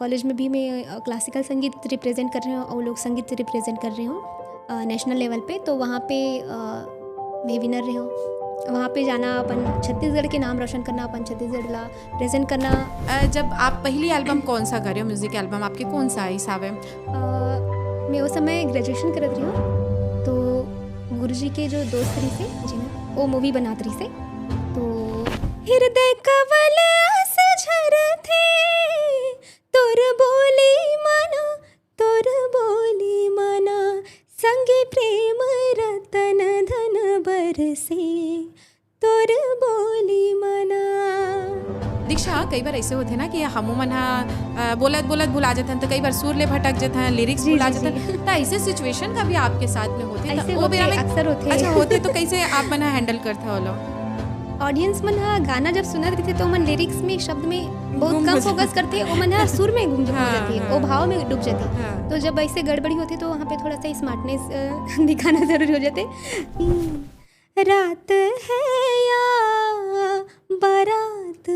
College में भी मैं क्लासिकल संगीत रिप्रेजेंट कर रही हूँ और लोक संगीत रिप्रेजेंट कर रही हूँ नेशनल लेवल पे। तो वहाँ पे मैं विनर रही हूँ। वहाँ पे जाना, अपन छत्तीसगढ़ के नाम रोशन करना, अपन छत्तीसगढ़ ला प्रेजेंट करना। जब आप पहली एल्बम कौन सा कर रहे हो, म्यूजिक एल्बम आपके कौन सा हिसाब है? मैं उस समय ग्रेजुएशन करत रही हूँ, तो गुरुजी के जो दोस्त रही से जिन्हें वो मूवी बनात रही से, तो हृदय कवल आस झर थे तोर बोली मना, तोर बोली मना, संगे प्रेम रतन धन बरसे, तोर बोली मना। दीक्षा, कई बार ऐसे होते ना कि हमू मन बोलत बोलत भुला जाते हैं, तो कई बार सुर ले भटक जाते हैं, लिरिक्स भुला जाते हैं। तो ऐसे सिचुएशन कभी आपके साथ में होते ऐसे तो होते, बेरा में अक्सर होते। अच्छा होते तो कैसे आप मन हैंडल करते हो लोग? ऑडियंस मन गाना जब सुनत रही थे तो मन लिरिक्स में, शब्द में बहुत कम फोकस करते हैं, वो मन सुर में गुम हो जाती है, वो भाव में डूब जाती है। तो जब ऐसे गड़बड़ी होती है तो वहाँ पे थोड़ा सा स्मार्टनेस दिखाना जरूरी हो जाते। रात है या बारात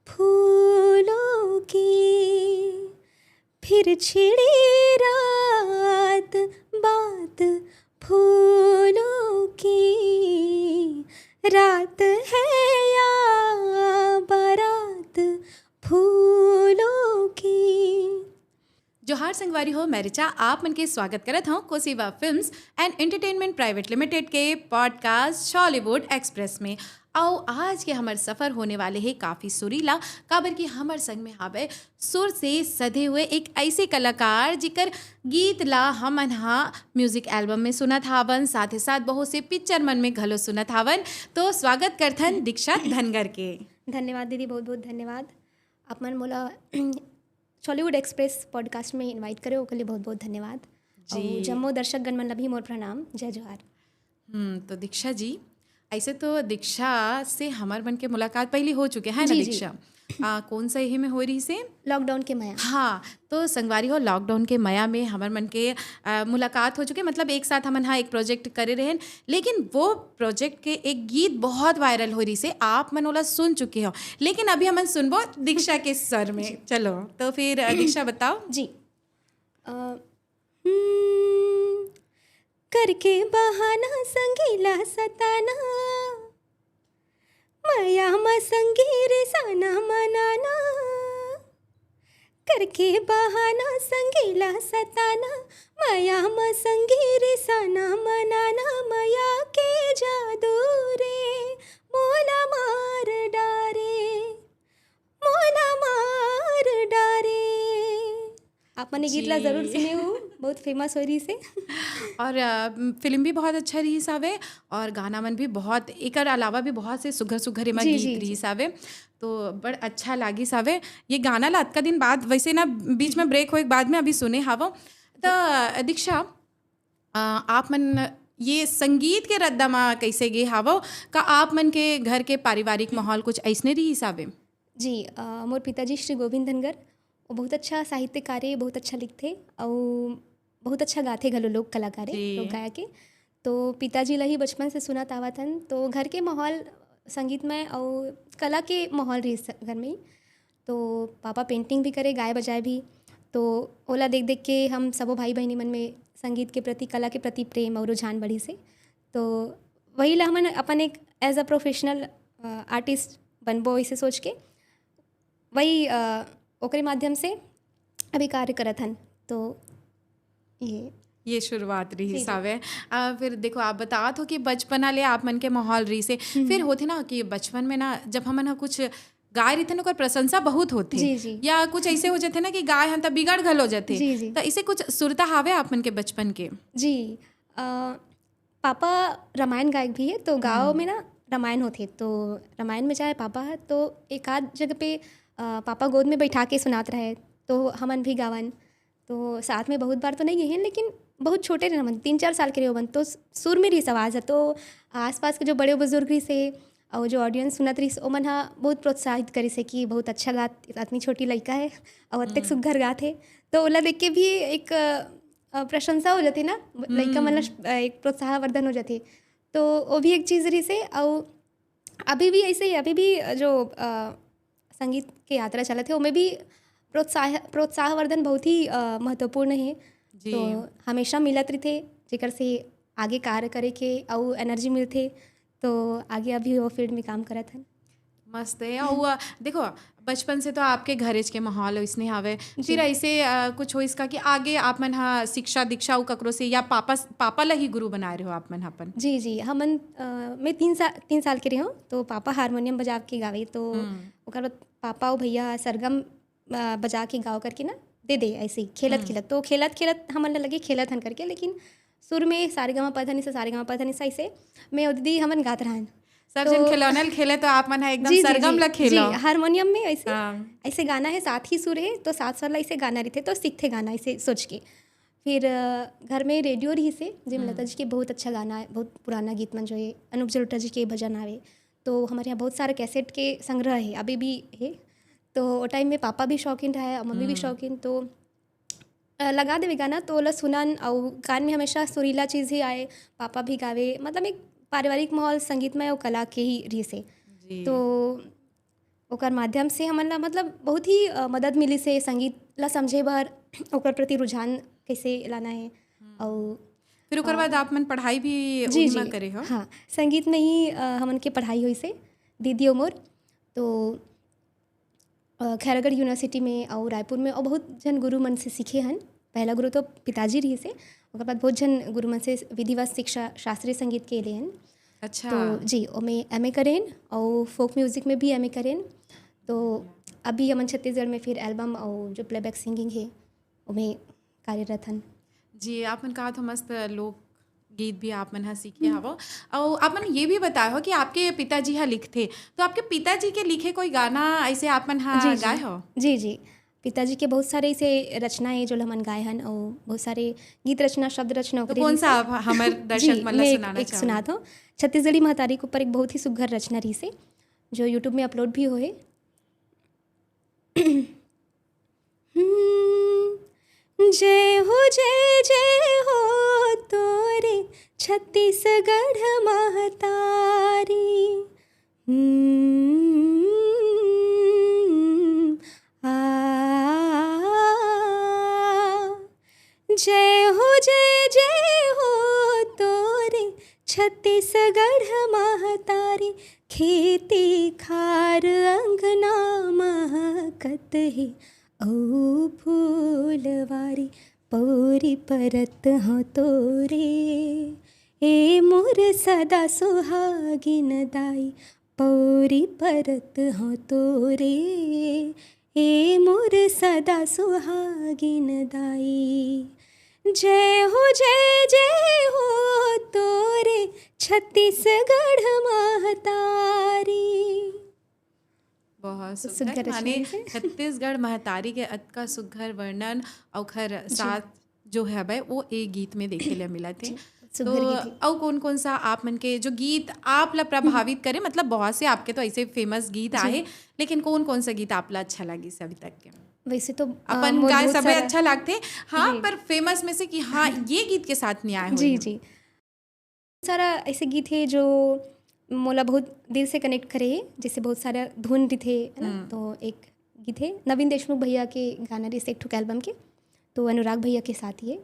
फूलों की, फिर छिड़ी रात बात फूलों की, रात है या बारात फूलों की। जोहार संगवारी हो, मैं रिचा आप मन के स्वागत करत हूँ Kosiba films and entertainment private limited के पॉडकास्ट शॉलीवुड एक्सप्रेस में। आओ आज के हमार सफ़र होने वाले हैं काफ़ी सुरीला, काबर की हमार संग में हावे सुर से सधे हुए एक ऐसे कलाकार जिकर गीत ला हमन हा म्यूजिक एल्बम में सुनत हावन, साथ ही साथ बहुत से पिक्चर मन में घलो सुनत हावन। तो स्वागत करथन दीक्षा धनगर के। धन्यवाद दीदी, बहुत बहुत धन्यवाद। आप मन मोला शॉलीवुड एक्सप्रेस पॉडकास्ट में इनवाइट करे, ओके लिए बहुत बहुत धन्यवाद। और जम्मो दर्शक गण मन ला भी मोर प्रणाम, जय जोहार। तो दीक्षा जी, ऐसे तो दीक्षा से हमार मन के मुलाकात पहले हो चुके हैं ना दीक्षा? कौन सा यही में हो रही से? लॉकडाउन के माया। हाँ, तो संगवारी हो लॉकडाउन के माया में हमार मन के मुलाकात हो चुके। मतलब एक साथ हमन हाँ एक प्रोजेक्ट करे रहे, लेकिन वो प्रोजेक्ट के एक गीत बहुत वायरल हो रही से आप मन ओला सुन चुके हो, लेकिन अभी हमन सुनबो दीक्षा के स्वर में। चलो तो फिर दीक्षा बताओ जी। करके बहाना संगीला सताना, माया मा संगी रे साना मनाना, करके बहाना संगीला सताना, माया मा संगी रे साना मनाना, माया के जादू रे मोला मार डारे, मोला मार डारे। आप मैंने गीत ला जरूर सुने हो, बहुत फेमस हो रही से। और फिल्म भी बहुत अच्छा रही सावे, और गाना मन भी बहुत, एक अलावा भी बहुत से सुघर सुघर एमा गीत रही सावे, तो बड़ अच्छा लागी सावे। ये गाना ला अतका दिन बाद वैसे ना बीच में ब्रेक होए के बाद में अभी सुने हावो। तो दीक्षा, आप मन ये संगीत के रद्दा में कैसे गे हावो? का आप मन के घर के पारिवारिक माहौल कुछ ऐसने रही हिसाबे? जी, मोर पिताजी श्री गोविंद धनगर, वो बहुत अच्छा साहित्यकार है, बहुत अच्छा लिखते और बहुत अच्छा गाते घलो, लोक कलाकार है, लोक गाया के। तो पिताजी ला ही बचपन से सुनत आवत हन, तो घर के माहौल संगीत में और कला के माहौल रही घर में ही। तो पापा पेंटिंग भी करे, गाए बजाए भी, तो ओला देख देख के हम सबो भाई बहनी मन में संगीत के प्रति, कला के प्रति प्रेम और रुझान बढ़ी से। तो वही ला हमन अपन एक एज अ प्रोफेशनल आर्टिस्ट बनबो इसे सोच के वही ओकरे माध्यम से अभी कार्य करत हन। तो ये शुरुआत रही सावे। फिर देखो, आप बतावत हो कि बचपना ले आप मन के माहौल रही से, फिर होते ना कि बचपन में ना जब हमन कुछ गाय रही थे ना, प्रशंसा बहुत होते, जी। या कुछ ऐसे हो जाते ना कि गाय हम तब बिगड़ घल हो जाते। जी। तो इसे कुछ सुरता हावे आप मन के बचपन के? जी, पापा रामायण गायक भी है, तो गाँव में ना रामायण होते, तो रामायण में चाहे पापा है तो एक आध जगह पे पापा गोद में बैठा के सुनात रहे, तो हमन भी गावन। तो साथ में बहुत बार तो नहीं गए हैं, लेकिन बहुत छोटे रहे हमन, 3-4 साल के रहे बन, तो सुर में रही आवाज़ है। तो आसपास के जो बड़े बुजुर्ग रही से और जो ऑडियंस सुनत रही ओ मन हा बहुत प्रोत्साहित करी से कि बहुत अच्छा गात, इतनी छोटी लड़का है और अत्यक सुघर गात है। तो ओला देख के भी एक प्रशंसा हो जाती ना, लड़का मतलब एक प्रोत्साहवर्धन हो जाती। तो वो भी एक चीज़ रही से। और अभी भी ऐसे ही, अभी भी जो संगीत के यात्रा चलत है, उसमें भी प्रोत्साहवर्धन बहुत ही महत्वपूर्ण है। जी। तो हमेशा मिलत रही जेकर से आगे कार्य करे के और एनर्जी मिलते, तो आगे अभी वो फील्ड में काम करत हन। मस्त है। और देखो बचपन से तो आपके घरेज के माहौल इसने हवे, फिर ऐसे कुछ हो इसका कि आगे आप मन हा शिक्षा दीक्षा उ ककरो से या पापा ला ही गुरु बनाए रहे हो आप मन अपन? जी जी, हमन मैं 3 साल के रही हूँ, तो पापा हारमोनियम बजा के गावे, तो ओकर बाद पापा और भैया सरगम बजा के गाँव करके ना दे ऐसे ही खेलत खेलत, तो खेलत खेलत हमन ला लगे खेलत हन करके, लेकिन सुर में सारेगामा पधनी से सारेगामा पधनी से ऐसे मैं और दीदी हमन गात रहन। सब जन खिलौना खेले तो आप मन हा एकदम जी सरगम ला खेलो। हारमोनियम में ऐसे हाँ। ऐसे गाना है, साथ ही सुर है, तो साथ साथ ऐसे गाना रहते, तो सीखते गाना ऐसे सोच के। फिर घर में रेडियो रही से लता जी के बहुत अच्छा गाना है, बहुत पुराना गीत मन जो है, अनूप जलोटा जी के भजन आवे, तो हमारे यहाँ बहुत सारे कैसेट के संग्रह है, अभी भी है। तो वो टाइम में पापा भी शौकीन रहा है, मम्मी भी शौकीन, तो लगा देवे गाना तो ओला सुनन, और कान में हमेशा सुरीला चीज़ ही आए, पापा भी गावे, मतलब एक पारिवारिक माहौल संगीतमय और कला के ही रही से। तो ओकर माध्यम से हमन ला मतलब बहुत ही मदद मिली से संगीत ला समझे बर, ओकर प्रति रुझान कैसे लाना है। और फिर ओकर बाद आप मन पढ़ाई भी जी उही जी में करे हो? हाँ, संगीत में ही हमन के पढ़ाई हुई से दीदी और मोर, तो खैरागढ़ यूनिवर्सिटी में और रायपुर में, और बहुत जन गुरु मन से सीखे हन। पहला गुरु तो पिताजी रही से, ओकर बाद बहुत जन गुरु मन से विधिवत शिक्षा शास्त्रीय संगीत के लिए हन। अच्छा। तो जी, और मैं एमए करेन और फोक म्यूज़िक में भी एमए करेन। तो अभी हमन छत्तीसगढ़ में फिर एल्बम और जो प्लेबैक सिंगिंग है उसमें कार्यरत हन। जी, आप मन कहा तो मस्त लोक गीत भी आप मन हा सीखे हवो। और आप मन ये भी बताए हो कि आपके पिताजी हा लिखथे, तो आपके पिताजी के लिखे कोई गाना ऐसे आप मन हा जी गाए हो? जी जी, पिताजी के बहुत सारे ऐसे रचनाएं जो हमन गाए हन, और बहुत सारे गीत रचना, शब्द रचना तो ओकरे कौन रही सा से। आप हमर जी, दर्शक मन ला मैं सुनाना एक चाहोगे? सुनात हूँ। छत्तीसगढ़ी महतारी के ऊपर एक बहुत ही सुघर रचना रही से, जो यूट्यूब में अपलोड भी होए। जय हो तोरे छत्तीसगढ़ महतारी, आ जय हो तोरे छत्तीसगढ़ महतारी, खेती खार अंगना महकत है, ओ फूलवारी पौरी परत हो तोरे, ए मोर सदा सुहागिन दाई पौरी परत हो तोरे, ए मोर सदा सुहागिन दाई। जय हो तोरे छत्तीसगढ़ महतारी। बहुत सुघर सुघर, रचना माने है। छत्तीसगढ़ महतारी के अतका सुघर वर्णन और खर साथ जो है भाई वो एक गीत में देखे ले मिला थे। तो सुघर गीत है। और कौन कौन सा आप मन के जो गीत आप ला प्रभावित करे, मतलब बहुत से आपके तो ऐसे फेमस गीत आए, लेकिन कौन कौन सा गीत आप ला अच्छा लगी से अभी तक के? वैसे तो अपन मोर गाए बहुत सबे सारा- अच्छा लगते, हाँ, जी। पर फेमस में से कि हाँ ये गीत के साथ न्याय हो। जी जी, सारा ऐसे गीत है जो मोला बहुत दिल से कनेक्ट करे है, जैसे बहुत सारा धुन भी थे, है ना। तो एक गीत है नवीन देशमुख भैया के गाना जैसे एक ठुक एल्बम के, तो अनुराग भैया के साथ ही है।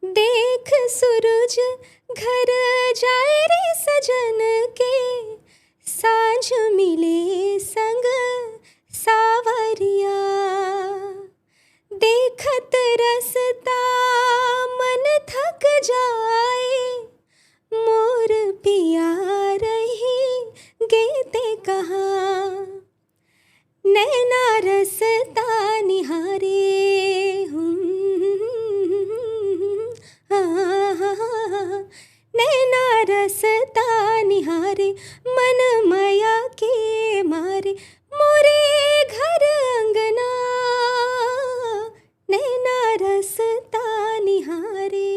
देख सूरज घर जाए रे सजन के, सांझ मिले संग सावरिया, देखत रसता मन थक जाए, मोर पिया रही गेते कहाँ, नैना रसता निहारे, नैना रसता निहारे, मन माया के मारे, मोरे घर अंगना, नैना रसता निहारे।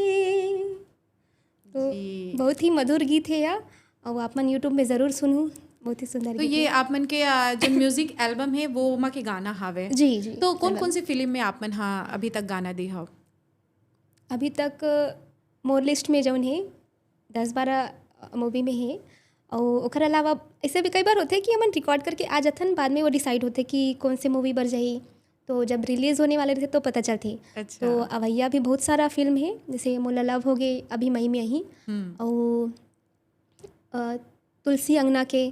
तो बहुत ही मधुर गीत है या, और आप मन यूट्यूब में ज़रूर सुनू, बहुत ही सुंदर तो गीत ये है। आप मन के जो म्यूजिक एल्बम है वो मा के गाना हावे। जी जी, तो कौन कौन सी फिल्म में आप मन हाँ अभी तक गाना दे हो? अभी तक मोर लिस्ट में जौन है 10-12 मूवी में है, और ओकर अलावा ऐसे भी कई बार होते कि हमन रिकॉर्ड करके आ जाथन, बाद में वो डिसाइड होते कि कौन से मूवी बर जाही, तो जब रिलीज़ होने वाले थे तो पता चलती। अच्छा। तो अवैया भी बहुत सारा फिल्म है, जैसे मोला लव हो गए अभी मई में ही, और तुलसी अंगना के,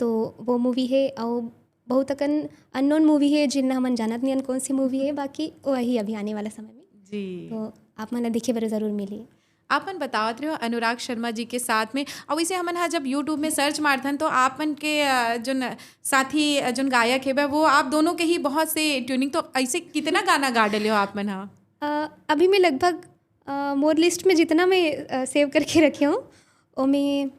तो वो मूवी है, और बहुत अकन अननोन मूवी है जिन्ना हमन जानत नहीं कौन सी मूवी है, बाकी वही अभी आने वाला समय में। जी। तो आप मन देखे बर ज़रूर मिली। आप मन बतावत रहे हो अनुराग शर्मा जी के साथ में, और वैसे हमन हा जब यूट्यूब में सर्च मारथन तो आप मन के जोन साथी जोन गायक है वो आप दोनों के ही बहुत से ट्यूनिंग, तो ऐसे कितना गाना गा डले हो आप मन हा? अभी मैं लगभग मोर लिस्ट में जितना मैं सेव करके रखे हूँ वो में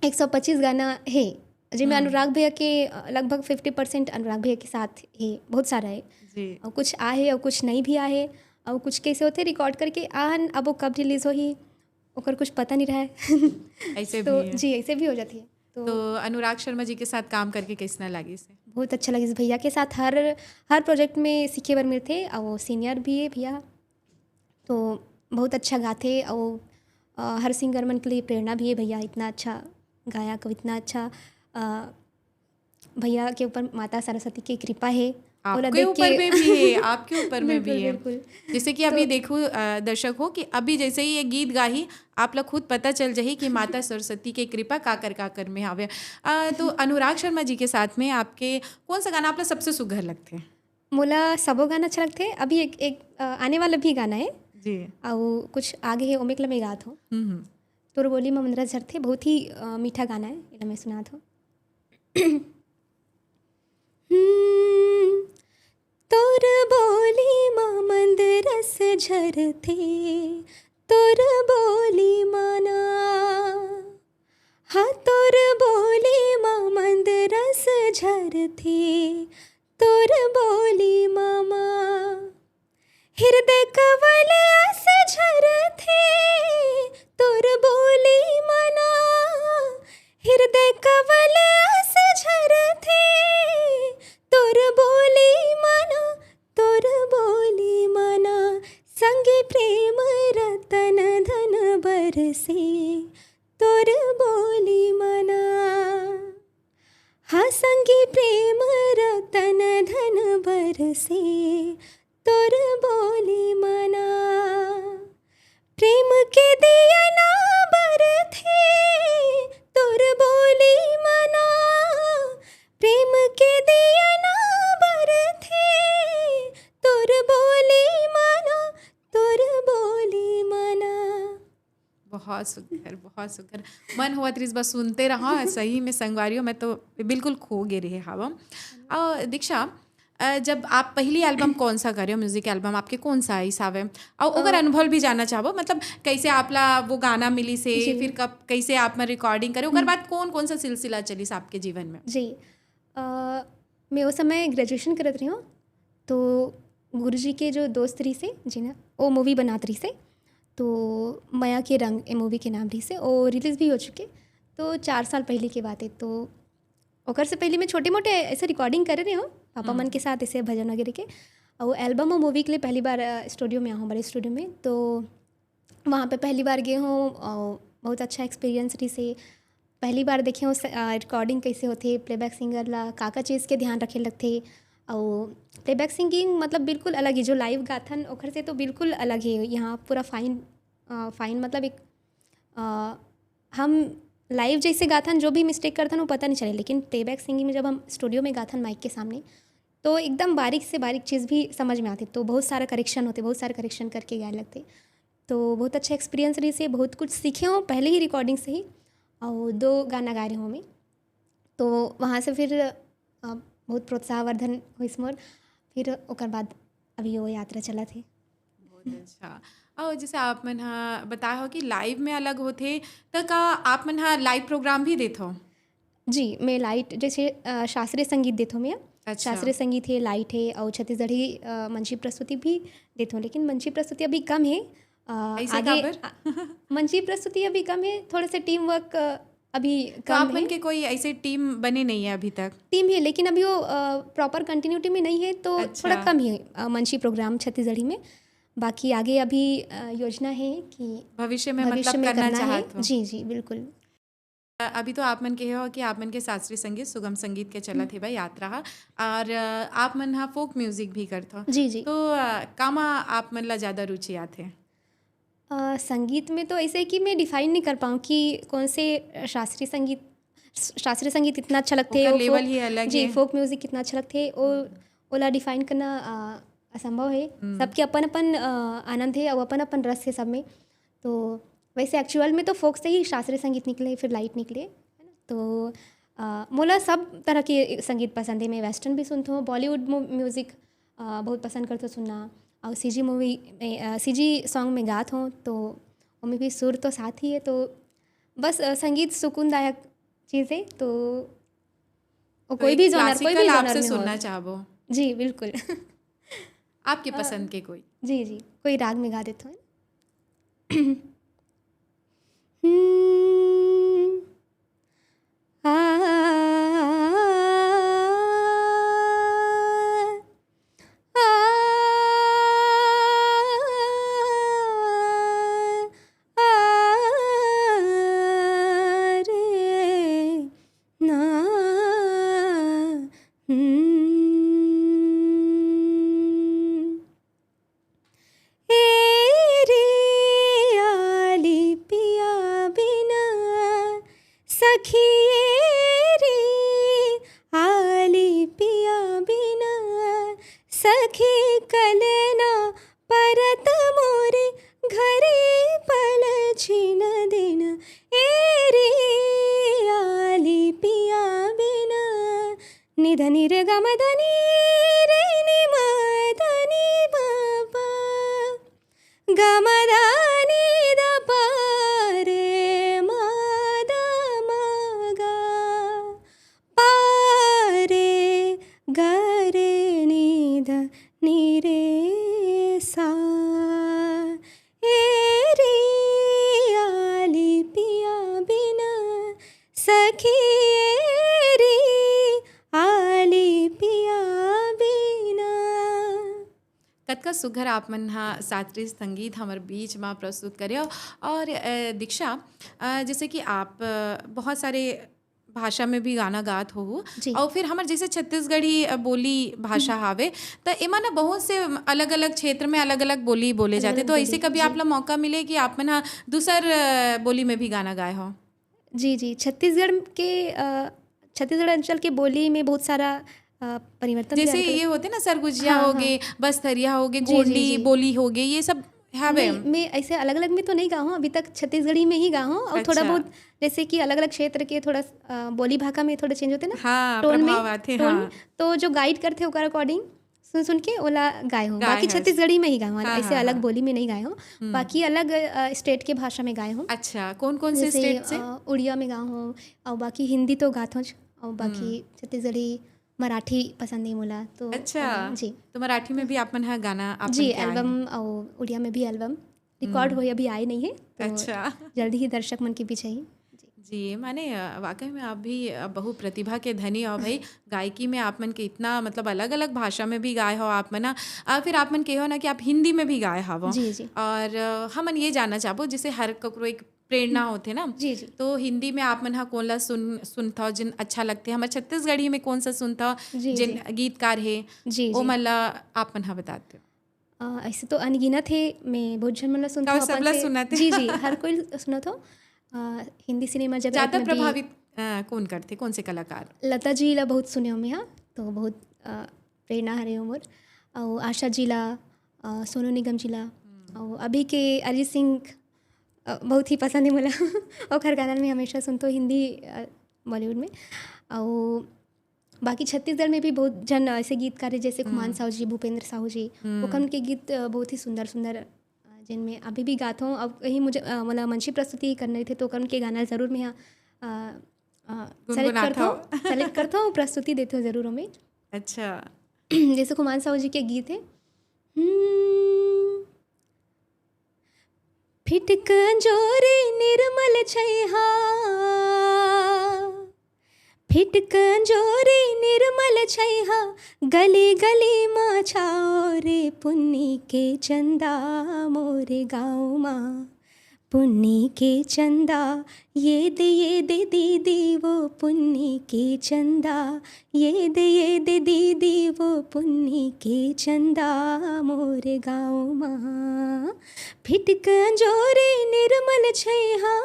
125 गाना है, जिनमें अनुराग भैया के लगभग 50% अनुराग भैया के साथ है, बहुत सारा है। जी। और कुछ आ है और कुछ नहीं भी आ है, और कुछ कैसे होते रिकॉर्ड करके आहन, अब वो कब रिलीज़ हो ही ओकर कुछ पता नहीं रहा है। ऐसे तो भी है। जी ऐसे भी हो जाती है। तो अनुराग शर्मा जी के साथ काम करके कैसा लगी से? बहुत अच्छा लगे भैया के साथ, हर प्रोजेक्ट में सीखे बर मिलते, और वो सीनियर भी है भैया, तो बहुत अच्छा गाते, और हर सिंगर मन के लिए प्रेरणा भी है। भैया इतना अच्छा गायक, इतना अच्छा भैया के ऊपर माता सरस्वती की कृपा है। आपके ऊपर में भी है, आपके ऊपर में भी है। बिल्कुल। जैसे कि अभी देखो दर्शक हो कि अभी जैसे ही ये गीत गाही आप लोग खुद पता चल जाही कि माता सरस्वती के कृपा काकर में आवे। तो अनुराग शर्मा जी के साथ में आपके कौन सा गाना आप लोग सबसे सुघर लगते हैं? मोला सबो गाना अच्छा लगते। अभी एक आने वाला भी गाना है जी। और कुछ आगे है, ओमेकला में गात हो, तोर बोली ममंदरा झर थे, बहुत ही मीठा गाना है, इला मैं सुनात हो। तोर बोली मामंद रस झरथे, तोर बोली माना, हाँ तोर बोली मामंद रस झरथे, तोर बोली मामा, हृदय कवल अस झरथे, तोर बोली माना, हृदय कवल अस झरथे, तोर बोली माना, तोर बोली माना, संगे प्रेम रतन धन बरसे, तोर बोली माना, हाँ संगे प्रेम रतन धन बरसे, तोर बोली माना, प्रेम के दिया ना बरथे, तोर बोली माना, प्रेम के दिया ना बरथे, तोर बोली माना, तोर बोली माना। बहुत सुंदर, बहुत सुंदर। मन हुआ त्रिस बस सुनते रहा। सही में संगवारियों में तो बिल्कुल खो गए रहे हवा। और दीक्षा, जब आप पहली एल्बम कौन सा करे हो, म्यूजिक एल्बम आपके कौन सा हिसाब है, और अगर अनुभव भी जानना चाहो, मतलब कैसे आपला वो गाना मिली से, फिर कब कैसे आप में रिकॉर्डिंग करे, उसके बाद कौन कौन सा सिलसिला चली आपके जीवन में? जी, मैं उस समय ग्रेजुएशन करत रही हूँ, तो गुरुजी के जो दोस्त रही से जिन्हें वो मूवी बनात रही से, तो माया के रंग ए मूवी के नाम रही से, और रिलीज़ भी हो चुके, तो 4 साल पहले की बात है। तो ओकर से पहले मैं छोटे मोटे ऐसे रिकॉर्डिंग कर रही हूँ पापा मन के साथ, ऐसे भजन वगैरह के, और वो एल्बम और मूवी के लिए पहली बार स्टूडियो में आऊँ, हमारे स्टूडियो में, तो वहाँ पे पहली बार गए हूँ, और बहुत अच्छा एक्सपीरियंस रही से। पहली बार देखे हूँ रिकॉर्डिंग कैसे होते, प्लेबैक सिंगर ला काका चीज़ के ध्यान रखे लगते, और प्लेबैक सिंगिंग मतलब बिल्कुल अलग है, जो लाइव गाथन ओखर से तो बिल्कुल अलग है। यहाँ पूरा फाइन मतलब एक हम लाइव जैसे गाथन जो भी मिस्टेक करथन वो पता नहीं चले, लेकिन प्लेबैक सिंगिंग में जब हम स्टूडियो में गाथन माइक के सामने, तो एकदम बारीक से बारीक चीज़ भी समझ में आती, तो बहुत सारा करेक्शन होते, बहुत सारे करेक्शन करके गाए लगते, तो बहुत अच्छा एक्सपीरियंस रही से, बहुत कुछ सीखे हूँ पहले ही रिकॉर्डिंग से ही, और 2 गाना गा रही हूँ मैं, तो वहाँ से फिर बहुत प्रोत्साहवर्धन हुई मोर, फिर ओकर बाद अभी वो यात्रा चला थे। बहुत अच्छा। और जैसे आप मन हा बताया हो कि लाइव में अलग होते, तो का आप मन हा लाइव प्रोग्राम भी देते हो? जी, मैं लाइट जैसे शास्त्रीय संगीत देती हूँ मैं। अच्छा। शास्त्रीय संगीत है, लाइट है, और छत्तीसगढ़ी मंची प्रस्तुति भी देती हूँ, लेकिन मंची प्रस्तुति अभी कम है। ऐसे आगे काबर? मंची प्रस्तुति अभी कम है, थोड़े से टीम वर्क अभी तो कम आप है। मन के कोई ऐसे टीम बने नहीं है अभी तक? टीम है, लेकिन अभी वो प्रॉपर कंटिन्यूटी में नहीं है, तो अच्छा। थोड़ा कम है मंची प्रोग्राम छत्तीसगढ़ी में। बाकी आगे अभी योजना है कि भविष्य में भविष्य मतलब में करना करना है। चाहत हो? जी, जी, बिल्कुल। अभी तो आप मन के हो कि आप मन के शास्त्रीय संगीत सुगम संगीत के चलत हे भाई यात्रा हा और आप मन हा फोक म्यूजिक भी करत हो जी जी। तो कामा आप मन ला ज़्यादा रुचि आथे? संगीत में तो ऐसे है कि मैं डिफाइन नहीं कर पाऊँ कि कौन से शास्त्रीय संगीत इतना अच्छा लगते है ओकर और लेवल फोक ही अलग जी है। फोक म्यूज़िक कितना अच्छा लगते है और ओला डिफाइन करना असंभव है। सबके अपन अपन आनंद है और अपन अपन रस है सब में। तो वैसे एक्चुअल में तो फोक से ही शास्त्रीय संगीत निकले फिर लाइट निकले है ना। तो मोला सब तरह के संगीत पसंद है। मैं वेस्टर्न भी सुनती हूँ, बॉलीवुड म्यूज़िक बहुत पसंद करती हूँ सुनना और सीजी मूवी में सीजी सॉन्ग में गात हूँ तो उनमें भी सुर तो साथ ही है। तो बस संगीत सुकूनदायक चीज़ है। तो वो तो कोई एक भी जॉनर क्लासिकल आपसे में हो। सुनना चाहबो जी बिल्कुल। आपके पसंद के कोई? जी जी, कोई राग में गा देता हूँ। निधनि रे गमधनि रे नि मधनि बाबा गमधनि द पारे मद मगा पारे गरे निध निरे सा रे आली पिया बिना सखी कतका सुघर आप मन हा शास्त्रीय संगीत हमारे बीच में प्रस्तुत करे और दीक्षा जैसे कि आप बहुत सारे भाषा में भी गाना गात हो और फिर हमारे जैसे छत्तीसगढ़ी बोली भाषा हावे तो एमा ना बहुत से अलग अलग क्षेत्र में अलग अलग बोली बोले जाते। तो ऐसे कभी आप ला मौका मिले कि आप मन हा दूसर बोली में भी गाना गाए हो? जी जी, छत्तीसगढ़ अंचल के बोली में बहुत सारा परिवर्तन जैसे ये होते ना सरगुजिया हो गए, बस्तरिया हो गए, गोंडी बोली हो गई, ये सब है। मैं ऐसे अलग अलग में तो नहीं गा हूँ, अभी तक छत्तीसगढ़ी में ही गा हूँ और थोड़ा बहुत जैसे कि अलग अलग क्षेत्र के थोड़ा बोली भाषा में थोड़े चेंज होते ना। हाँ, टोन में हाँ। तो जो गाइड करते हैं उसका अकॉर्डिंग सुन सुन के ओला गाए हूँ। बाकी छत्तीसगढ़ी में ही गाए हूँ, ऐसे अलग बोली में नहीं गाए हूँ। बाकी अलग स्टेट के भाषा में गाए हूँ। अच्छा, कौन कौन से स्टेट से? उड़िया में गा हूँ और बाकी हिंदी तो गात हूँ और बाकी छत्तीसगढ़ी मराठी पसंद है मोला। तो अच्छा जी, तो मराठी में भी आप मन है गाना आप जी एल्बम और उड़िया में भी एल्बम रिकॉर्ड हुई अभी आए नहीं है। तो अच्छा, जल्दी ही दर्शक मन के पीछे ही। जी माने वाकई में आप भी बहु प्रतिभा के धनी हो भाई। गायकी में आप मन के इतना मतलब अलग अलग भाषा में भी गाए हो आप मना फिर आप मन के हो ना कि आप हिंदी में भी गाए हो। जी जी। और हमन ये जानना चाहबो जैसे हर ककरो एक प्रेरणा होते ना। जी जी। तो हिंदी में आप मन हा कौन ला सुनता जिन अच्छा लगते? हमारे छत्तीसगढ़ी में कौन सा सुनता जिन गीतकार है ओ मन ला आप मन हा बताते? ऐसे तो अनगिनत है, मैं बहुत जन मन सुनता हूँ। जी जी, हर कोई सुना था। हिंदी सिनेमा जगत ज़्यादा प्रभावित कौन करते, कौन से कलाकार? लता जी ला बहुत सुने हो मैं हाँ, तो बहुत प्रेरणा हरे उमर और आशा जी ला, सोनू निगम जी ला और अभी के अरिजीत सिंह बहुत ही पसंद है मुला और खर गाना में हमेशा सुनते हो हिंदी बॉलीवुड में। और बाकी छत्तीसगढ़ में भी बहुत जन ऐसे गीतकार है जैसे खुमान साहू जी, भूपेंद्र साहू जी, वो उनके गीत बहुत ही सुंदर सुंदर जिनमें अभी भी गाता हूँ। अब कहीं मुझे मतलब मंची प्रस्तुति करने थे तो उनके गाना ज़रूर मैं यहाँ सेलेक्ट करता हूँ, प्रस्तुति देते हो ज़रूर हमें। अच्छा, जैसे खुमान साहू जी के गीत है फिटक जोरी निर्मल छैहा, फिटक जोरी निर्मल छैहा, गली गली माँ छाओ रे पुन्नी के चंदा मोरे गाँव माँ, पुन्नी के चंदा ये दे दीदी वो पुन्नी के चंदा ये दे दीदी वो पुन्नी के चंदा मोरे गाँव माँ फिटक जोरे निर्मल छैहा।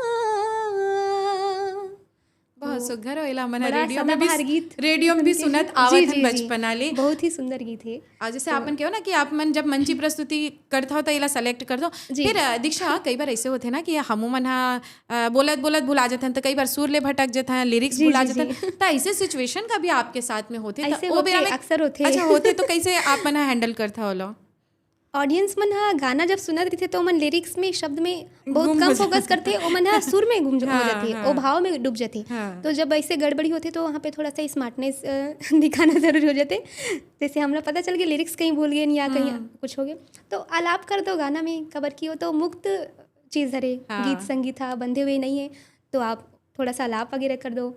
बहुत सुघर होइला मन बड़ा रेडियो में सदाबहार गीत रेडियो में भी सुनत जी, आवत जी, हन जी। बचपना ले। बहुत ही सुंदर गीत है। और जैसे आपन कहो ना कि आप मन जब मंची प्रस्तुति करता हो तो इला सेलेक्ट करता हो। जी। फिर दीक्षा कई बार ऐसे होते ना कि हमू मन हा बोलत बोलत भुला जाते हैं, तो कई बार सुर ले भटक जाते हैं, लिरिक्स जी, भुला जी, जाते हैं, तो ऐसे सिचुएशन का भी आपके साथ में होते ऐसे तो ओ होते, बेरा में अक्सर होते। अच्छा होते तो कैसे आप मन हैंडल करता हो? ऑडियंस मन हा गाना जब सुनत रही थे तो मन लिरिक्स में शब्द में बहुत गुम कम हो फोकस करते, ओ मन हा सुर में गुम हो हाँ, जाते, हाँ। ओ भाव में डूब जाते। हाँ। तो जब ऐसे गड़बड़ी होते तो वहाँ पे थोड़ा सा स्मार्टनेस दिखाना जरूरी हो जाते। जैसे हमरा पता चल गया लिरिक्स कहीं भूल गए या कहीं कुछ हो गया तो आलाप कर दो गाना में, कबर की हो तो मुक्त चीज़ हरे, हाँ। गीत संगीत हा बंधे हुए नहीं है, तो आप थोड़ा सा आलाप वगैरह कर दो,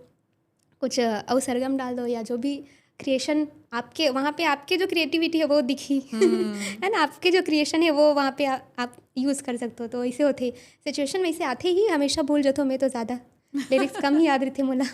कुछ अवसरगम डाल दो या जो भी क्रिएशन आपके वहाँ पे आपके जो क्रिएटिविटी है वो दिखी है ना, आपके जो क्रिएशन है वो वहाँ पे आप यूज़ कर सकते हो। तो ऐसे होते सिचुएशन में ऐसे आते ही हमेशा भूल जाते हो, मैं तो ज़्यादा लिरिक्स कम ही याद रहते मोला।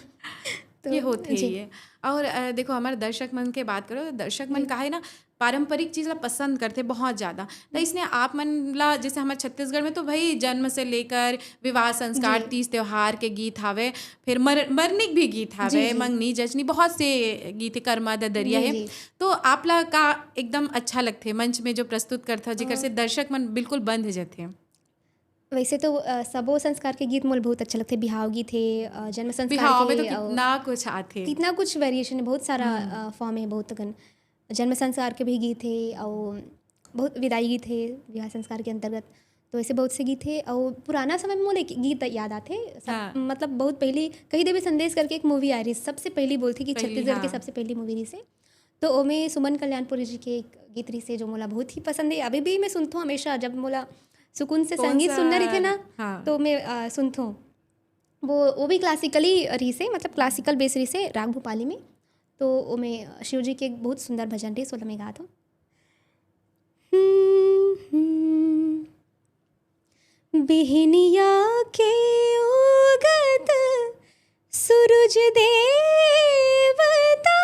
तो ये होते जी। ही है। और देखो हमारे दर्शक मन के बात करो तो दर्शक मन का है ना पारंपरिक चीज़ ला पसंद करते बहुत ज़्यादा, तो इसने आप मन ला जैसे हमारे छत्तीसगढ़ में तो भाई जन्म से लेकर विवाह संस्कार, तीज त्योहार के गीत हावे, फिर मरनिक भी गीत हावे, जी। मंगनी जचनी बहुत से गीत कर्मा ददरिया जी, है। जी। तो आप ला का एकदम अच्छा लगते मंच में जो प्रस्तुत करता जिकर से दर्शक मन बिल्कुल बंध जाते हैं? वैसे तो सबो संस्कार के गीत मोल बहुत अच्छे लगते, बिहाव गीत है, जन्म संस्कार बिहाव में के तो कितना कुछ आते। कितना कुछ वेरिएशन है, बहुत सारा फॉर्म है, बहुत गन जन्म संस्कार के भी गीत है और बहुत विदाई गीत है विवाह संस्कार के अंतर्गत। तो ऐसे बहुत से गीत है और पुराना समय में मोले गीत याद आते हाँ। मतलब बहुत पहले कहीं देवी संदेश करके एक मूवी आ रही, सबसे पहली बोलती कि पहली, छत्तीसगढ़ की हाँ। सबसे पहली मूवी रही से, तो ओमे सुमन कल्याणपुरी जी के एक गीत रही से जो मोला बहुत ही पसंद है, अभी भी मैं सुनता हूँ हमेशा जब मोला सुकून से कौन संगीत सा? सुनना रही थे ना, हाँ। तो मैं सुनता हूँ। वो भी क्लासिकली रही से, मतलब क्लासिकल बेस रही से राग भोपाली में, तो वो मैं शिव जी के एक बहुत सुंदर भजन रही सोलह में गा था। बिहनिया के उगत सूरज देवता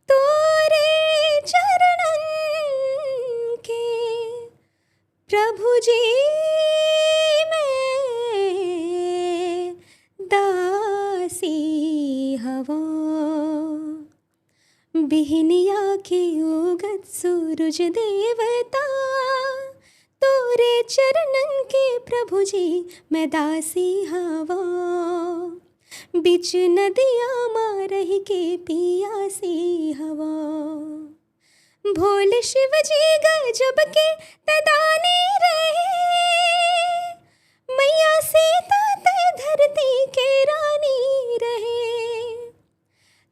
तोरे चरणन के प्रभु जी मैं दासी हवा। बिहनिया के उगत सूरज देवता तोरे चरणन के प्रभु जी मैं दासी हवा। बिच नदिया मारही के पियासी हवा। भोले शिव जी गजब के तदानी रहे, मैया सीता ते धरती के रानी रहे।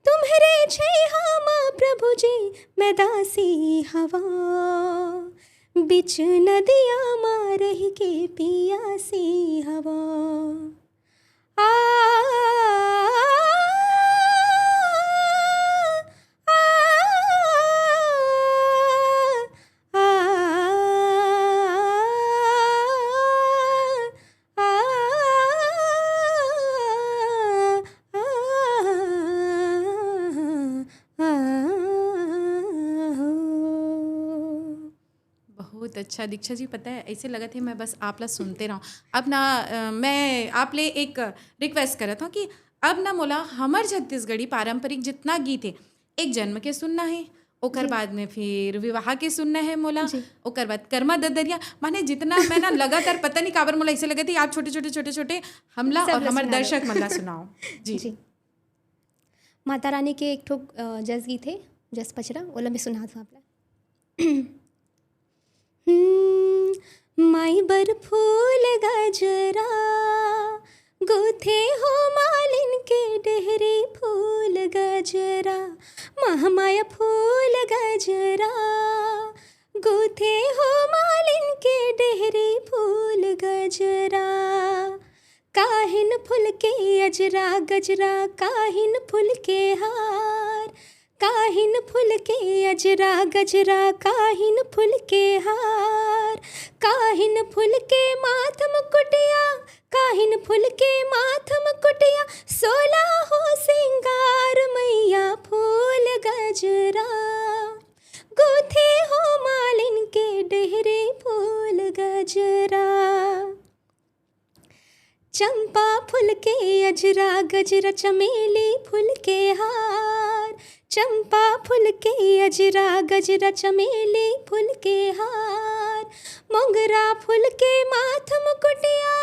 तुम्हारे छैहा माँ प्रभु जी मैं दासी हवा। बिच नदिया मारही के पियासी हवा। आ बहुत अच्छा दीक्षा जी, पता है ऐसे लगा थे मैं बस आप ला सुनते रहूँ। अब ना मैं आप ले एक रिक्वेस्ट करत हूँ कि अब ना मोला हमर छत्तीसगढ़ी पारंपरिक जितना गीत है, एक जन्म के सुनना है, ओकर बाद में फिर विवाह के सुनना है मोला, ओकर बाद कर्मा ददरिया, माने जितना मैं ना लगातार पता नहीं काबर मोला ऐसे लगे थे आप छोटे छोटे छोटे छोटे हमला और हमारे दर्शक मन ला सुनाओ जी। माता रानी के एक ठोक जस गीत है, जस पचरा, ओला मैं सुना दूँ आपला। माई बर फूल गजरा गुथे हो मालिन के डेहरी फूल गजरा। महामाया फूल गजरा गुथे हो मालिन के डेहरी फूल गजरा। काहिन फूल के अजरा गजरा, काहिन फूल के हार, काहिन फूल के अजरा गजरा, काहिन फूल के हार, काहिन फूल के माथ मुकुटिया, काहिन फूल के माथ मुकुटिया, 16 हो सिंगार मैया फूल गजरा, गूथे हो मालिन के डेहरे फूल गजरा। चंपा फूल के अजरा गजरा, चमेली फूल के हार, चंपा फूल के अजरा गजरा, चमेली फूल के हार, मोगरा फूल के माथ मुकुटिया,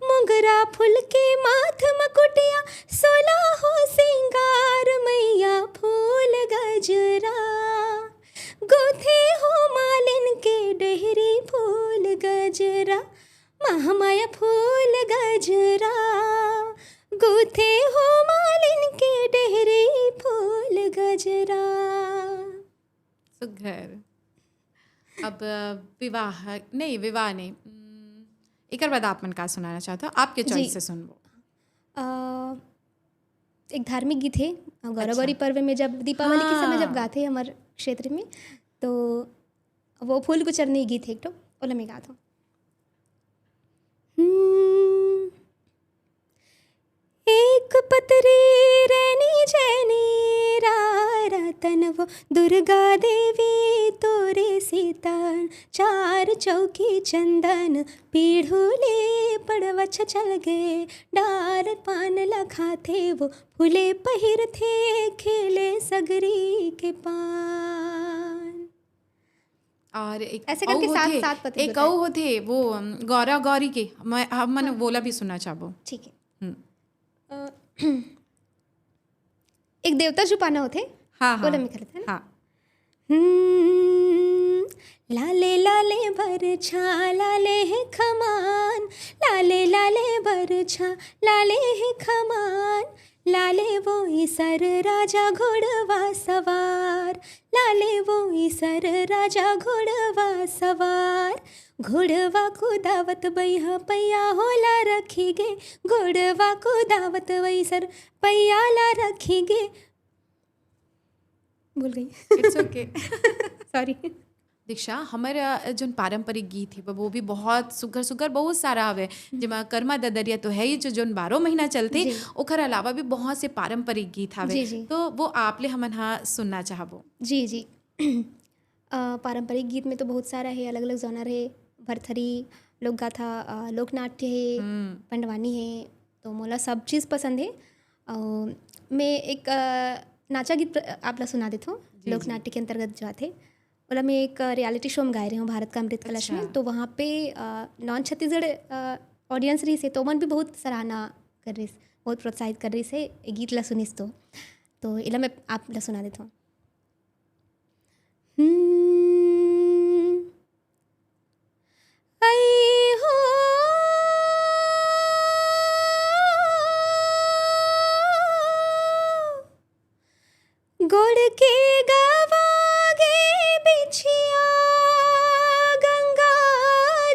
मोगरा फूल के माथ मुकुटिया, 16 हो सिंगार मैया फूल गजरा, गूथे हो मालिन के डेहरी फूल गजरा, महामाया फूल गजरा, गूथे हो मालिन के डेहरी फूल गजरा। सुघर। अब विवाह नहीं, एकर बाद आप मन का सुनाना चाहता हो, आपके चॉइस से सुनबो। एक धार्मिक गीत है गौरगौरी पर्व में, जब दीपावली के समय जब गाते हैं हमारे क्षेत्र में, तो वो फूल गुचरनी गीत है एक तो ओला में गाता हूँ। एक पतरी रैनी जैनी रतन वो दुर्गा देवी तोरे सीतान, 4 चौकी चंदन पीढ़ूले पड़वा चल गए, डार पान लखा थे वो फूले पहिर थे, खेले सगरी के पान। और एक ऐसे करके 7 पति एक और होते वो गौरा गौरी के, हम मन बोला भी सुनना चाहबो। ठीक है। एक देवता छुपाना होते। हाँ बोला में करते हैं। हाँ। लाले लाले बरछा लाले है खमान, लाले लाले बरछा लाले है खमान, लाले वो ईसर राजा घोड़वा सवार, लाले वो ईसर राजा घोड़वा सवार, घोड़वा को दावत बैहा पैया होला रखी गे, घोड़वा को दावत वैसर पैया ला रखी गे। भूल गई। It's okay. सॉरी। दीक्षा, हमारा जो पारंपरिक गीत है वो भी बहुत सुघर बहुत सारा हवे, जिमा कर्मा ददरिया तो है ही जो 12 महीना चलते, ओकर अलावा भी बहुत से पारंपरिक गीत हवे, तो वो आपले हमन हाँ सुनना चाहबो। जी पारंपरिक गीत में तो बहुत सारा है, अलग अलग जॉनर है, भरथरी, लोक गाथा, लोकनाट्य है, पंडवानी है, तो मोला सब चीज़ पसंद है। मैं एक नाचा गीत आपला सुना देता हूँ, लोकनाट्य के अंतर्गत जो आते, बोला मैं एक रियलिटी शो में गाए रही हूँ भारत का अमृत कलश में, तो वहाँ पे नॉन छत्तीसगढ़ ऑडियंस रही से, तो मन भी बहुत सराहना कर रही, बहुत प्रोत्साहित कर रही से गीत ला सुनिस, तो इला मैं आप ला सुना देता हूँ। गोड़ के गवागे बिछिया गंगा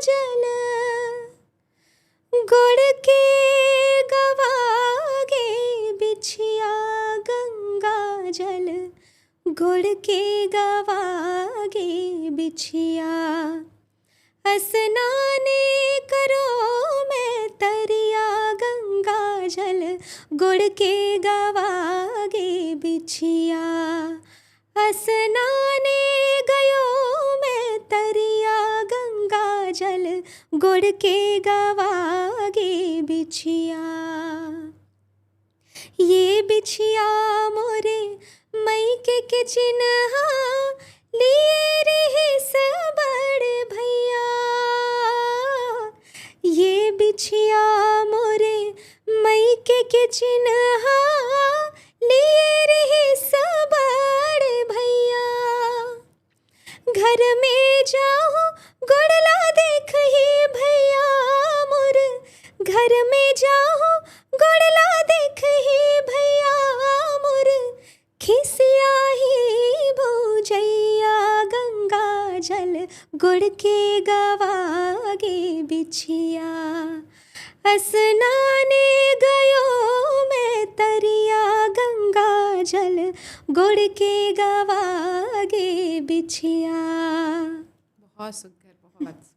जल, गोड़ के गवागे बिछिया गंगा जल, गोड़ के गवागे बिछिया, स्नाने करो मैं तरिया गंगा जल, गुड़ के गवागे बिछिया, स्नाने गयो मैं तरिया गंगा जल, गुड़ के गवागे बिछिया, ये बिछिया मोरे मई के चिन्हा लिए रहे सबड़ भैया, ये बिछिया मोरे मई के चिन्हा लिए रहे सबड़ भैया, घर में जाऊँ गुड़ला देख ही भैया मोर, घर में जाऊँ गुड़ला देख ही भैया मोर, खिसिया ही भौजैया गंगा जल गवागे बिछिया, स्नाने गयो मैं तरिया, गंगा जल गुड़ के गवागे बिछिया। बहुत सुंदर, बहुत सुंदर।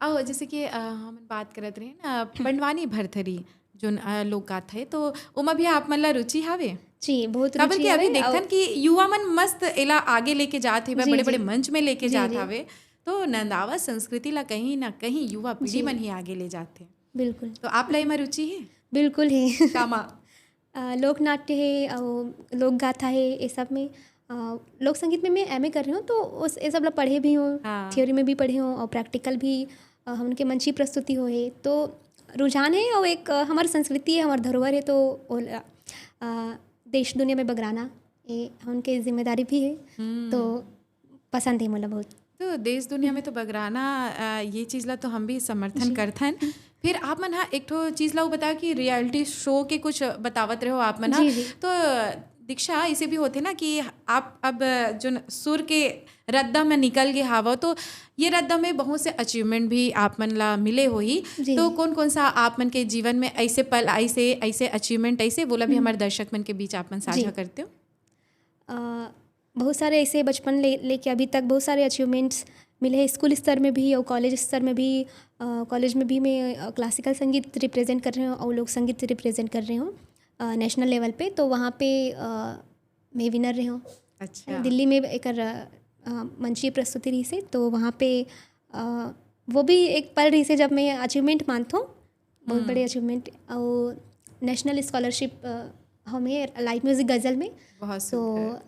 और जैसे कि हम बात करत रहे ना पंडवानी भरथरी जोन लोक गाथा है, तो उमा भी आप मन ला रुचि हावे? जी बहुत काबर रुचि कि अभी हवे। देखथन कि युवा मन मस्त एला आगे लेके जात हे, जी, बड़े बड़े जी। मंच में लेके जी, जात जी। हावे, तो नंदावा संस्कृति ला कहीं ना कहीं युवा पीढ़ी जी। मन ही आगे ले जाते। बिल्कुल तो आप ला एमा रुचि है? बिल्कुल है। कामा? लोक नाट्य है और लोक गाथा है, ये सब में लोक संगीत में मैं एमए कर रही हूँ, तो उस ये सब ला पढ़े भी हूँ, हाँ। थ्योरी में भी पढ़ी हूँ और प्रैक्टिकल भी हम उनके मंची प्रस्तुति हो है, तो रुझान है और एक हमारी संस्कृति है, हमारी धरोहर है, तो देश दुनिया में बगराना ये उनके जिम्मेदारी भी है, तो पसंद है मुझे बहुत। तो देश दुनिया में तो बगराना ये चीज़ ला तो हम भी समर्थन करथन। फिर आप मन हा एक ठो चीज़ ला वो बता कि रियलिटी शो के कुछ बतावत रहे हो आप मन हा, जी, जी। तो दीक्षा इसे भी होते ना कि आप अब जो सुर के रद्दा में निकल गए हावा, तो ये रद्दा में बहुत से अचीवमेंट भी आप मन ला मिले हो ही, जी। तो कौन कौन सा आप मन के जीवन में ऐसे पल ऐसे ऐसे अचीवमेंट ऐसे बोला भी हमारे दर्शक मन के बीच आप मन साझा करते हो? बहुत सारे ऐसे बचपन लेके अभी तक बहुत सारे अचीवमेंट्स मिले हैं, स्कूल स्तर में भी और कॉलेज स्तर में भी। कॉलेज में भी मैं क्लासिकल संगीत रिप्रेजेंट कर रही हूँ और लोक संगीत रिप्रेजेंट कर रही हूँ नेशनल लेवल पे, तो वहाँ पे मैं विनर रही हूँ। अच्छा। दिल्ली में एक मंचीय प्रस्तुति रही से, तो वहाँ पे वो भी एक पल रही से जब मैं अचीवमेंट मानता हूँ, बहुत बड़े अचीवमेंट। और नेशनल स्कॉलरशिप हमें लाइट म्यूज़िक गज़ल में, बहुत तो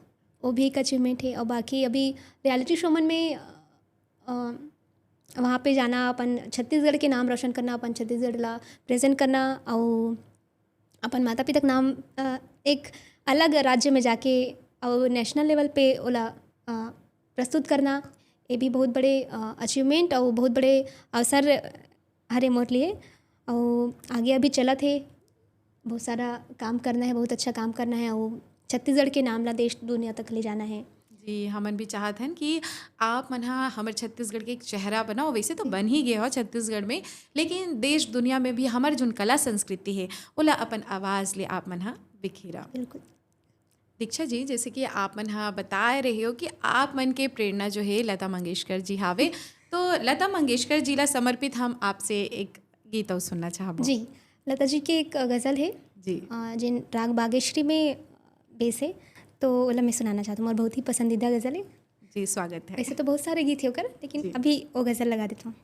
वो भी एक अचीवमेंट है। और बाकी अभी रियलिटी शो में वहाँ पे जाना, अपन छत्तीसगढ़ के नाम रोशन करना, अपन छत्तीसगढ़ ला प्रेजेंट करना, और अपन माता पिता का नाम एक अलग राज्य में जाके और नेशनल लेवल पे ओला प्रस्तुत करना, ये भी बहुत बड़े अचीवमेंट और बहुत बड़े अवसर हरे मोर लिए। और आगे अभी चला थे, बहुत सारा काम करना है, बहुत अच्छा काम करना है, और छत्तीसगढ़ के नाम ला देश दुनिया तक ले जाना है। जी, हमन भी चाहत हन कि आप मन हा हमारे छत्तीसगढ़ के एक चेहरा बनाओ। वैसे तो बन ही गए हो छत्तीसगढ़ में, लेकिन देश दुनिया में भी हमारे जो कला संस्कृति है ओला अपन आवाज़ ले आप मन हा बिखेरा। बिल्कुल। दीक्षा जी, जैसे कि आप मन हा बताए रहे हो कि आप मन के प्रेरणा जो है लता मंगेशकर जी हावे, तो लता मंगेशकर जी ला समर्पित हम आपसे एक गीत और सुनना चाहबो। जी, लता जी की एक गज़ल है जी। जिन राग बागेश्वरी में बेस है, तो ओला मैं सुनाना चाहती हूँ और बहुत ही पसंदीदा गज़ल है। जी, स्वागत है। वैसे तो बहुत सारे गीत है होकर, लेकिन जी। अभी वो गज़ल लगा देता हूँ।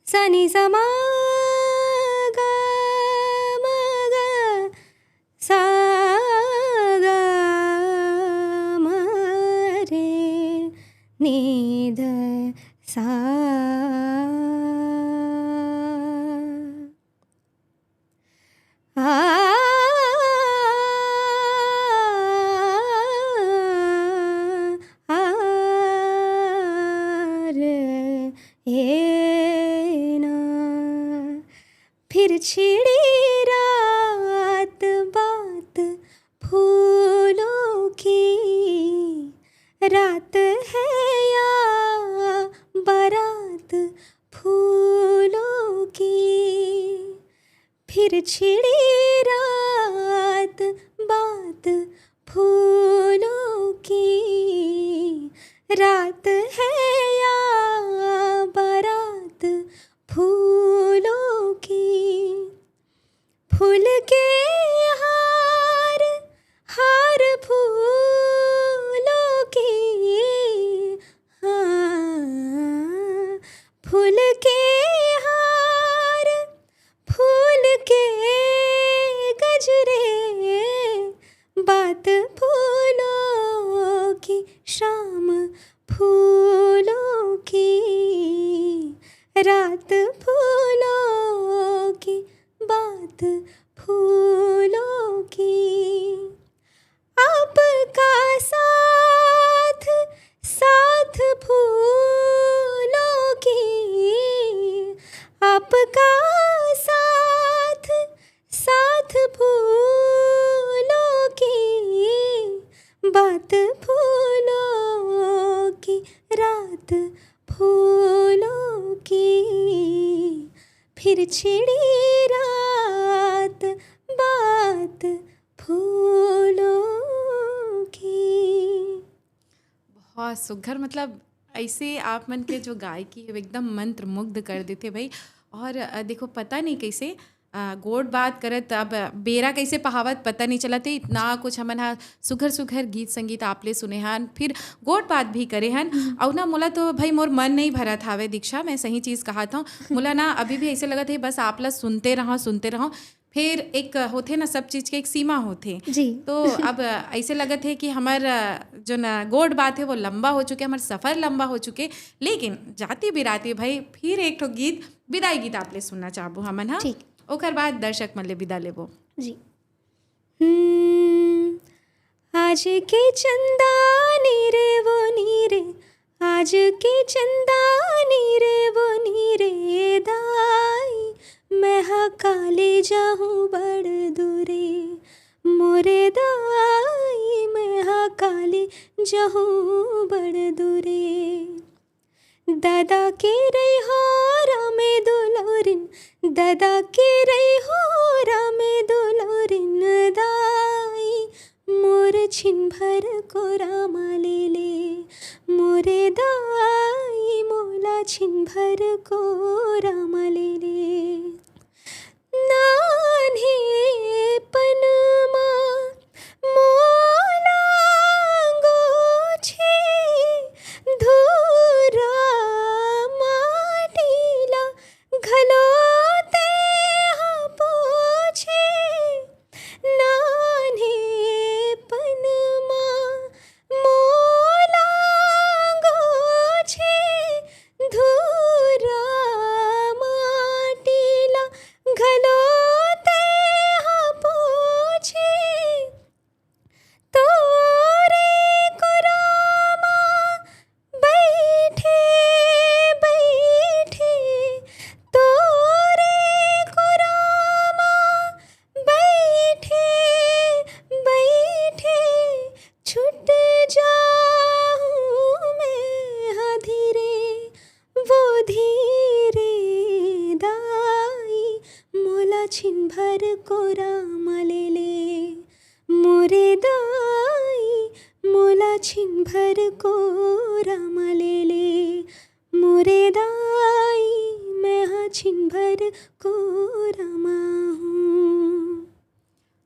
सनी समा गा मा गा सा गा मा रे नि ध सा। फिर छिड़ी रात बात फूलों की, रात है या बारात फूलों की। फिर छिड़ी रात बात फूलों की, रात है या बारात फूलों की। फूल के हार हार फूलों की, हाँ फूल के हार फूल के गजरे, बात फूलों की शाम फूलों की, रात फूलों की बात फूलों की। आपका साथ साथ फूलों की, आपका साथ साथ रात फूलों की, बात फूलों की, रात फूलों की, फिर छिड़ी रात, बात फूलों की। बहुत सुघर, मतलब ऐसे आप मन के जो गायकी है वो एकदम मंत्र मुग्ध कर देते भाई। और देखो पता नहीं कैसे गोड बात करत, अब बेरा कैसे पहावत पता नहीं चला थे, इतना कुछ हमन हा सुघर सुघर गीत संगीत आपले सुने हन, फिर गोड बात भी करे हन। और ना मोला तो भाई मोर मन नहीं भरा था वे दीक्षा, मैं सही चीज़ कहा था। मोला ना अभी भी ऐसे लगा थे बस आप ला सुनते रहो। फिर एक होते ना सब चीज़ के एक सीमा होते जी। तो अब ऐसे लगत है कि हमार जो ना गोड बात है वो लंबा हो चुके, हमार सफ़र लंबा हो चुके, लेकिन जाती बिराती भाई फिर एक ठो गीत, विदाई गीत आप ले सुनना चाहबो हमन हा। ठीक। ओकर बाद दर्शक मन ले विदा लेबो। जी। आज के चंदा नीरे वो नीरे, आज के चंदा नीरे वो नीरे दाई, मैं हा काले जाहूँ बड़ दूरे, मोरे दाई मैं हा काले जाहूँ बड़ दूरे। दादा के रही हो रामे दुलोरिन, दादा के रही हो रामे दुलोरिन दाई, मोर छिन भर को रामा ले ले, मोरे दाई मोला छिन भर को रामा ले ले। नान्हे पनमा मोला गोछे, धूरा माटीला घलोते हाँ पोछे, नान्हे पनमा मोला गोछे, धूरा माटीला घलोते हाँ पोछे, तोरे को रामा बैठे बैठे, तोरे को रामा बैठे बैठे, छूट जाऊँ मैं हाँ धीरे वो धीरे दाई, मोला छिन भर को रामा ले ले, मोरे दाई मोला छिन भर को रामा ले ले, मोरे दाई मैं हाँ छिन भर को रामा हूँ।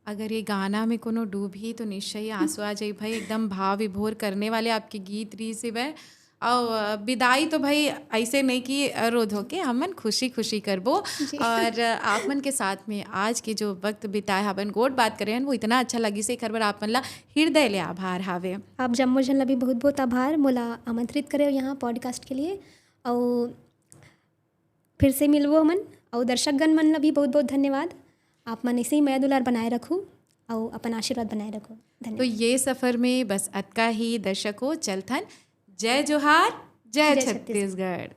अगर ये गाना में कोनो डूबी तो निश्चय ही आंसू आ जाई भाई, एकदम भाव विभोर करने वाले आपके गीत री से वह। और विदाई तो भाई ऐसे नहीं कि रोध होके हमन खुशी खुशी करबो। और आप मन के साथ में आज के जो वक्त बिताए हवन गोड बात करे हन वो इतना अच्छा लगी से खबर आप मन ला हृदय ले आभार हावे। आप जम्मो जन ला भी बहुत बहुत आभार मोला आमंत्रित करे यहाँ पॉडकास्ट के लिए, और फिर से मिलबो मन, और दर्शकगण मन ला भी बहुत बहुत धन्यवाद। आप मन ऐसे ही माया दुलार बनाए रखू और अपन आशीर्वाद बनाए रखो। धन्यवाद। तो ये सफ़र में बस अतका ही दर्शकों चलथन। जय जोहार, जय छत्तीसगढ़।